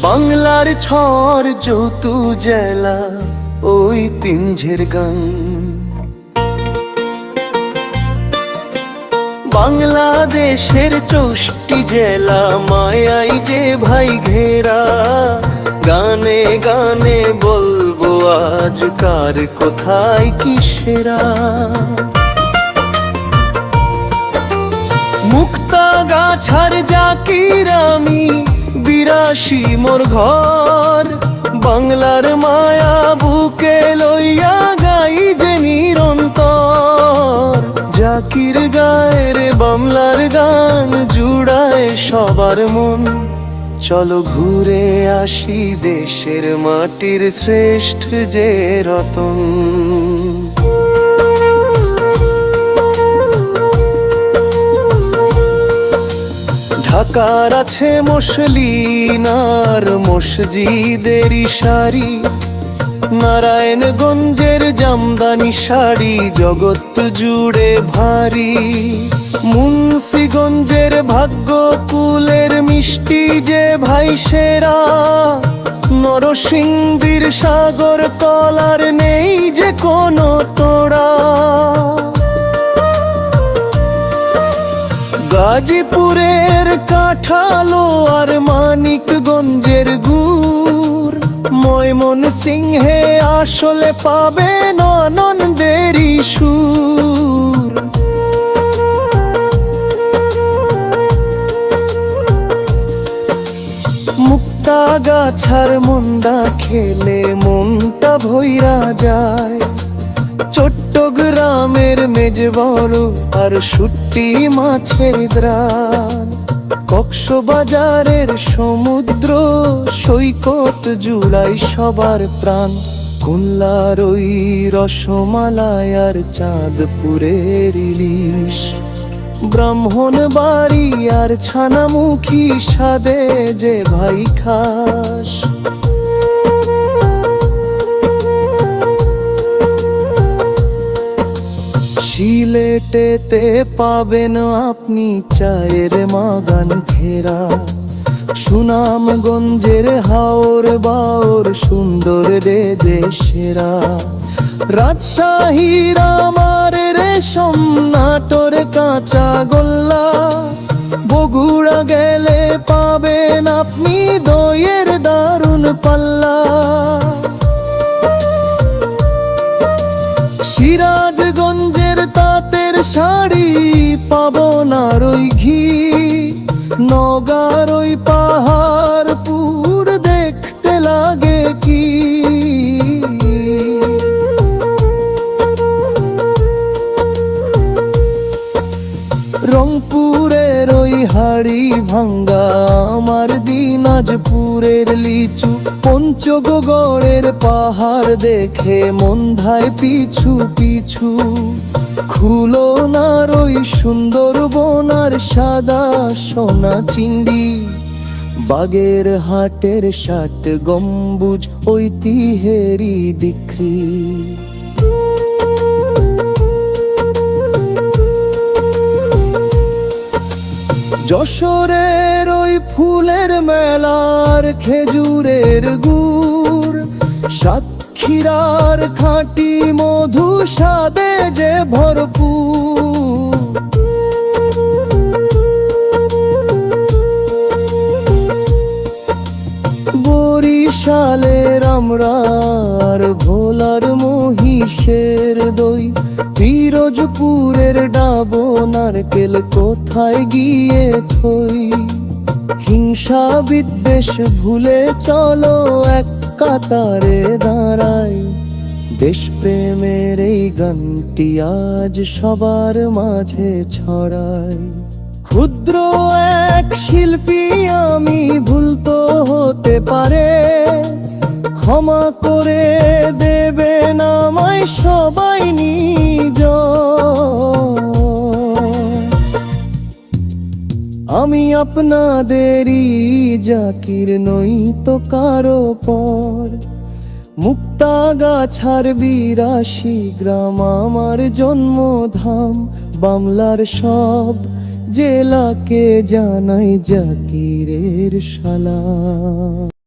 বাংলার ঝড় যতু জেলা ওই তিনঝের গান। বাংলাদেশের 64 জেলা মায়াই যে ভাই ঘেরা। গানে গানে বলবো আজ কার কোথায় কি সেরা। মুক্তাগাছার জাকির আমি, 82 মোর ঘর। বাংলার মায়া বুকে লইয়া গাই যে নিরন্তর। জাকির গায়ের বাংলার গান জুড়ায় সবার মন। চলো ঘুরে আসি দেশের মাটির শ্রেষ্ঠ যে রতন। ঢাকার আছে মসলিনার মসজিদেরই সারি। নারায়ণগঞ্জের জামদানি শাড়ি জগৎ জুড়ে ভারী। মুন্সিগঞ্জের ভাগ্যকুলের মিষ্টি যে ভাই সেরা। নরসিংদীর সাগর কলার নেই যে কোনো তোড়া। গাজীপুরের কাঁঠালো আর মানিকগঞ্জের গুড়। ময়মনসিংহে আসলে পাবেন আনন্দেরই সুর। মুক্তাগাছার মন্দা খেলে মনটা ভইরা যায়। চট্টগ্রামের মেজবড় আর শুট্টি মাছের দ্রান। কক্সবাজারের সমুদ্র সৈকত জুড়াই সবার প্রাণ। খুলনার ওই রসমালাই আর চাঁদপুরের ইলিশ। ব্রাহ্মণবাড়ি আর ছানামুখী স্বাদে যে ভাই খাস। সিলেটেতে পাবেন আপনি চায়ের বাগান ঘেরা। সুনামগঞ্জের হাওর বাওর সুন্দর রে যে সেরা। রাজশাহীর আমার রেশম নাটোর কাঁচা গোল্লা। বগুড়া গেলে পাবেন আপনি দইয়ের দারুণ পাল্লা। সিরাজগঞ্জের তাঁতের শাড়ি পাবনার ওই ঘি। নওগাঁর ওই পাহাড়পুর দেখতে লাগে কি। রংপুরের ওই হাড়ি ভাঙ্গা আমার দিনাজপুরের লিচু। পঞ্চগড়ের পাহাড় দেখে মন ধায় পিছু পিছু। খুলনার ওই সুন্দরবন আর সাদা সোনা চিংড়ি। বাগের হাটের 60 গম্বুজ ঐতিহেরি ডিক্রি। যশোরের ওই ফুলের মেলার খেজুরের গুড়। সাতক্ষীরার খাঁটি মধু স্বাদে যে ভরপুর। বরিশালের আমরার ভোলার মহিষের দই। পিরোজপুরের ডাবো নারকেল কোথায় গিয়ে থই। হিংসা বিদ্বেষ ভুলে চলো এক কাতারে দাঁড়াই। দেশপ্রেমের এই গানটি আজ সবার মাঝে ছড়াই। ক্ষুদ্র এক শিল্পী আমি, ভুল তো হতে পারে। ক্ষমা করে দেবেন আমায় সবাই নিজ। আমি আপনাদেরই জাকির, নই তো কারো পর। মুক্তাগাছার 82 গ্রাম আমার জন্মধাম। বাংলার সব জেলাকে জানাই জাকিরের সালাম।